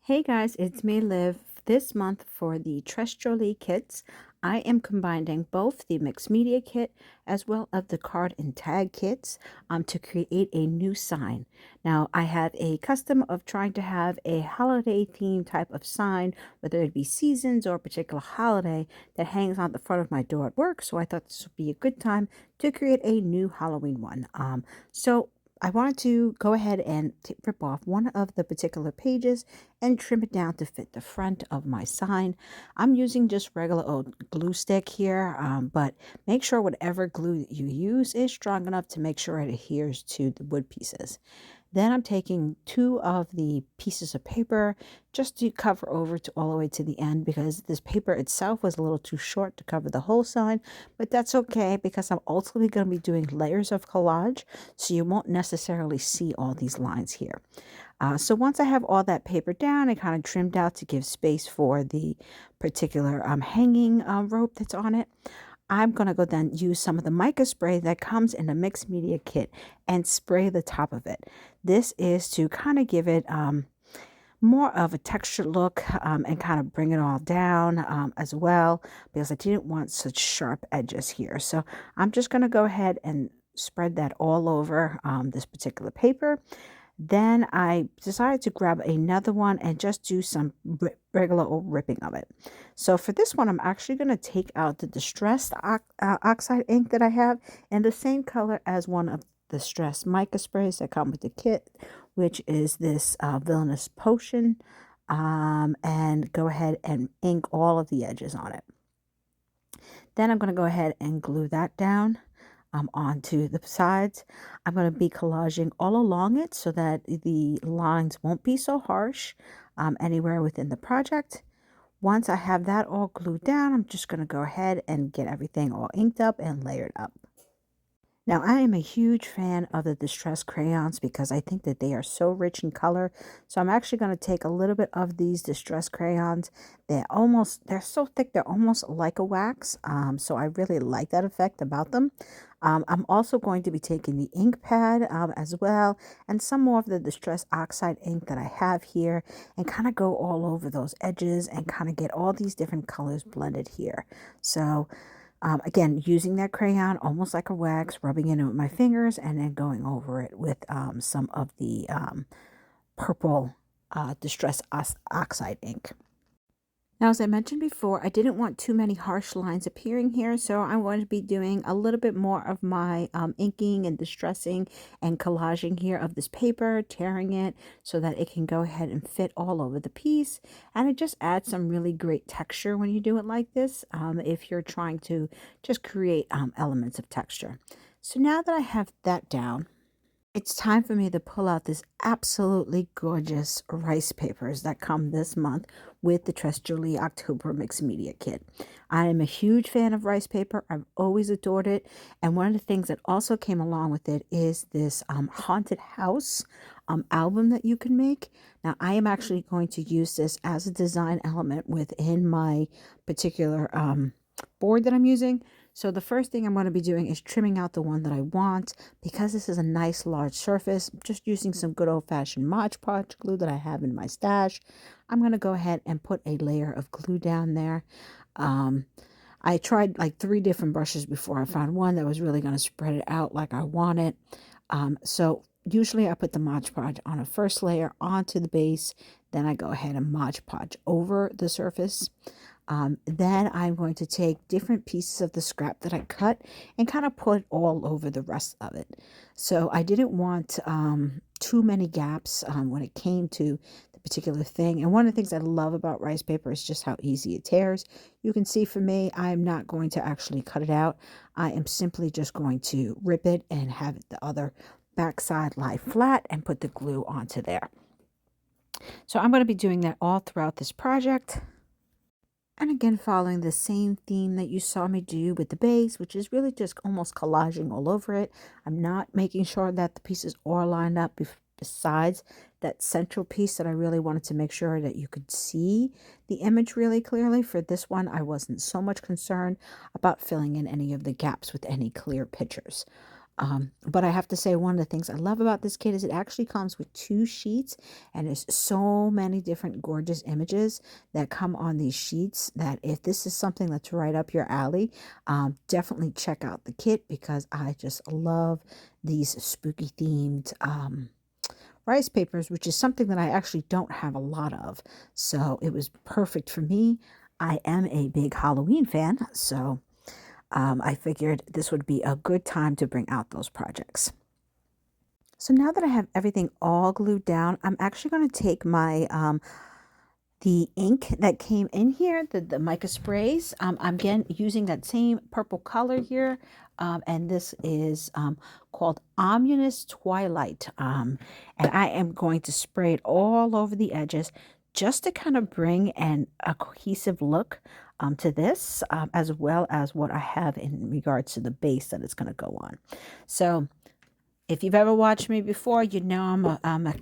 Hey guys, it's me, Liv. This month for the Tres Jolie kits, I am combining both the mixed media kit as well as the card and tag kits to create a new sign. Now, I have a custom of trying to have a holiday theme type of sign, whether it be seasons or a particular holiday that hangs on the front of my door at work. So I thought this would be a good time to create a new Halloween one. So I wanted to go ahead and rip off one of the particular pages and trim it down to fit the front of my sign. I'm using just regular old glue stick here, but make sure whatever glue that you use is strong enough to make sure it adheres to the wood pieces. Then I'm taking two of the pieces of paper just to cover over to all the way to the end because this paper itself was a little too short to cover the whole sign, but that's okay because I'm ultimately going to be doing layers of collage, so you won't necessarily see all these lines here. So once I have all that paper down, I kind of trimmed out to give space for the particular hanging rope that's on it. I'm going to go then use some of the mica spray that comes in a mixed media kit and spray the top of it. This is to kind of give it more of a textured look and kind of bring it all down as well, because I didn't want such sharp edges here. So I'm just going to go ahead and spread that all over this particular paper. Then I decided to grab another one and just do some regular old ripping of it. So for this one, I'm actually going to take out the distressed oxide ink that I have in the same color as one of the distressed mica sprays that come with the kit, which is this Villainous Potion, and go ahead and ink all of the edges on it. Then I'm going to go ahead and glue that down onto the sides. I'm going to be collaging all along it so that the lines won't be so harsh anywhere within the project. Once I have that all glued down, I'm just going to go ahead and get everything all inked up and layered up. Now, I am a huge fan of the distress crayons because I think that they are so rich in color. So I'm actually going to take a little bit of these distress crayons. They're so thick, they're almost like a wax. So I really like that effect about them. I'm also going to be taking the ink pad as well, and some more of the distress oxide ink that I have here, and kind of go all over those edges and kind of get all these different colors blended here. So again, using that crayon almost like a wax, rubbing it in with my fingers, and then going over it with some of the purple distress oxide ink. Now, as I mentioned before, I didn't want too many harsh lines appearing here, so I'm going to be doing a little bit more of my inking and distressing and collaging here of this paper, tearing it so that it can go ahead and fit all over the piece. And it just adds some really great texture when you do it like this, if you're trying to just create elements of texture. So now that I have that down, it's time for me to pull out this absolutely gorgeous rice papers that come this month with the Tres Jolie October Mixed Media Kit. I am a huge fan of rice paper. I've always adored it. And one of the things that also came along with it is this haunted house album that you can make. Now, I am actually going to use this as a design element within my particular board that I'm using. So the first thing I'm going to be doing is trimming out the one that I want. Because this is a nice large surface, just using some good old-fashioned Mod Podge glue that I have in my stash, I'm going to go ahead and put a layer of glue down there. I tried like 3 different brushes before I found one that was really going to spread it out like I want it. So usually I put the Mod Podge on a first layer onto the base, then I go ahead and Mod Podge over the surface. Then I'm going to take different pieces of the scrap that I cut and kind of put all over the rest of it. So I didn't want too many gaps when it came to the particular thing. And one of the things I love about rice paper is just how easy it tears. You can see for me, I'm not going to actually cut it out. I am simply just going to rip it and have the other backside lie flat and put the glue onto there. So I'm going to be doing that all throughout this project. And again, following the same theme that you saw me do with the base, which is really just almost collaging all over it. I'm not making sure that the pieces are lined up besides that central piece that I really wanted to make sure that you could see the image really clearly. For this one, I wasn't so much concerned about filling in any of the gaps with any clear pictures. But I have to say, one of the things I love about this kit is it actually comes with 2 sheets, and there's so many different gorgeous images that come on these sheets that if this is something that's right up your alley, definitely check out the kit, because I just love these spooky themed rice papers, which is something that I actually don't have a lot of. So it was perfect for me. I am a big Halloween fan, so I figured this would be a good time to bring out those projects. So now that I have everything all glued down, I'm actually going to take my the ink that came in here, the mica sprays. I'm again using that same purple color here, and this is called Ominous Twilight. And I am going to spray it all over the edges just to kind of bring a cohesive look to this, as well as what I have in regards to the base that it's going to go on. So if you've ever watched me before, you know I'm a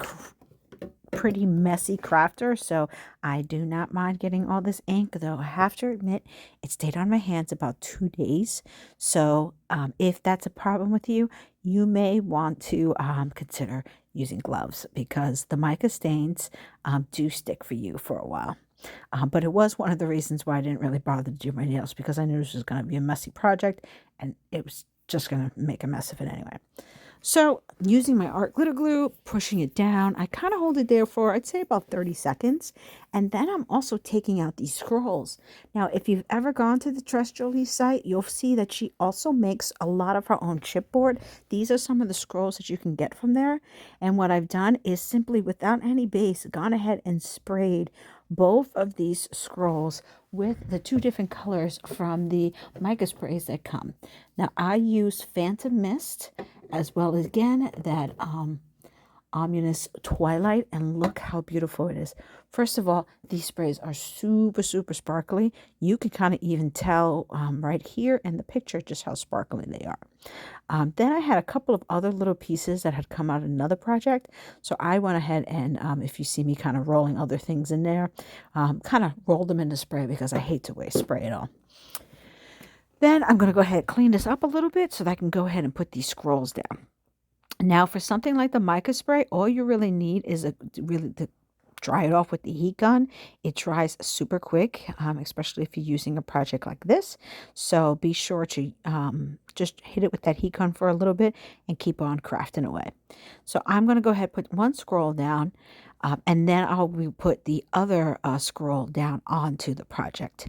pretty messy crafter, so I do not mind getting all this ink, though I have to admit it stayed on my hands about 2 days. So if that's a problem with you, you may want to consider using gloves, because the mica stains do stick for you for a while. But it was one of the reasons why I didn't really bother to do my nails, because I knew this was going to be a messy project and it was just going to make a mess of it anyway. So using my art glitter glue, pushing it down, I kind of hold it there for, I'd say, about 30 seconds. And then I'm also taking out these scrolls. Now, if you've ever gone to the Tress Jolie's site, you'll see that she also makes a lot of her own chipboard. These are some of the scrolls that you can get from there. And what I've done is simply, without any base, gone ahead and sprayed both of these scrolls with the 2 different colors from the mica sprays that come. Now, I use Phantom Mist, as well as, again, that Ominous Twilight, and look how beautiful it is. First of all, these sprays are super, super sparkly. You can kind of even tell right here in the picture just how sparkly they are. Then I had a couple of other little pieces that had come out of another project. So I went ahead and, if you see me kind of rolling other things in there, kind of rolled them into spray, because I hate to waste spray at all. Then I'm going to go ahead and clean this up a little bit so that I can go ahead and put these scrolls down. Now, for something like the mica spray, all you really need is to dry it off with the heat gun. It dries super quick, especially if you're using a project like this. So be sure to just hit it with that heat gun for a little bit and keep on crafting away. So I'm going to go ahead and put one scroll down, and then I'll put the other scroll down onto the project.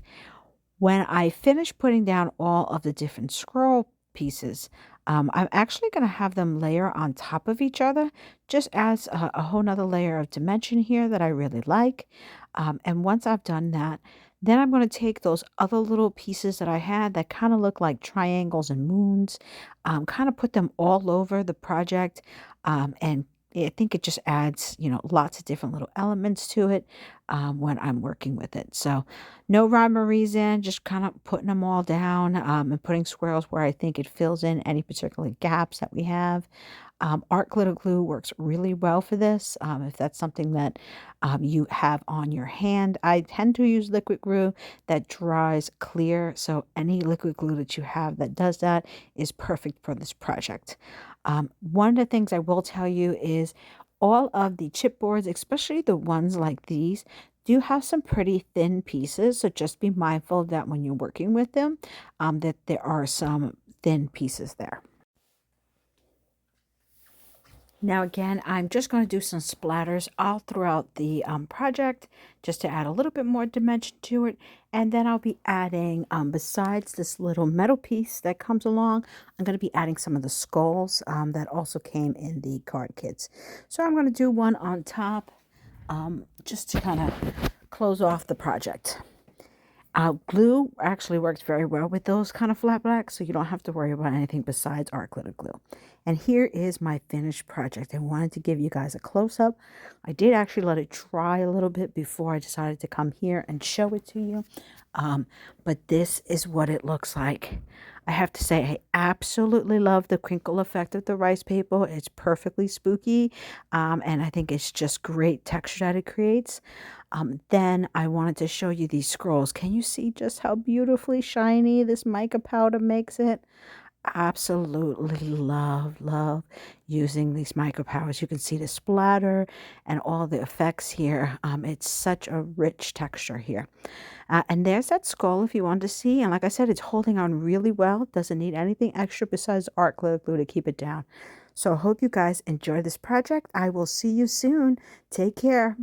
When I finish putting down all of the different scroll pieces, I'm actually going to have them layer on top of each other, just as a whole nother layer of dimension here that I really like. And once I've done that, then I'm going to take those other little pieces that I had that kind of look like triangles and moons, kind of put them all over the project, and I think it just adds, lots of different little elements to it when I'm working with it. So no rhyme or reason, just kind of putting them all down, and putting swirls where I think it fills in any particular gaps that we have. Art glitter glue works really well for this. If that's something that you have on your hand, I tend to use liquid glue that dries clear. So any liquid glue that you have that does that is perfect for this project. One of the things I will tell you is all of the chipboards, especially the ones like these, do have some pretty thin pieces. So just be mindful of that when you're working with them, that there are some thin pieces there. Now again, I'm just going to do some splatters all throughout the project, just to add a little bit more dimension to it. And then I'll be adding, besides this little metal piece that comes along, I'm going to be adding some of the skulls that also came in the card kits. So I'm going to do one on top, just to kind of close off the project. Glue actually works very well with those kind of flat blacks, so you don't have to worry about anything besides art glitter glue. And here is my finished project. I wanted to give you guys a close-up. I did actually let it dry a little bit before I decided to come here and show it to you. But this is what it looks like. I have to say, I absolutely love the crinkle effect of the rice paper. It's perfectly spooky, and I think it's just great texture that it creates. Then I wanted to show you these scrolls. Can you see just how beautifully shiny this mica powder makes it? absolutely love using these micro powers. You can see the splatter and all the effects here. It's such a rich texture here. And there's that skull if you want to see. And like I said, it's holding on really well. Doesn't need anything extra besides art glitter glue to keep it down. So I hope you guys enjoy this project. I will see you soon. Take care.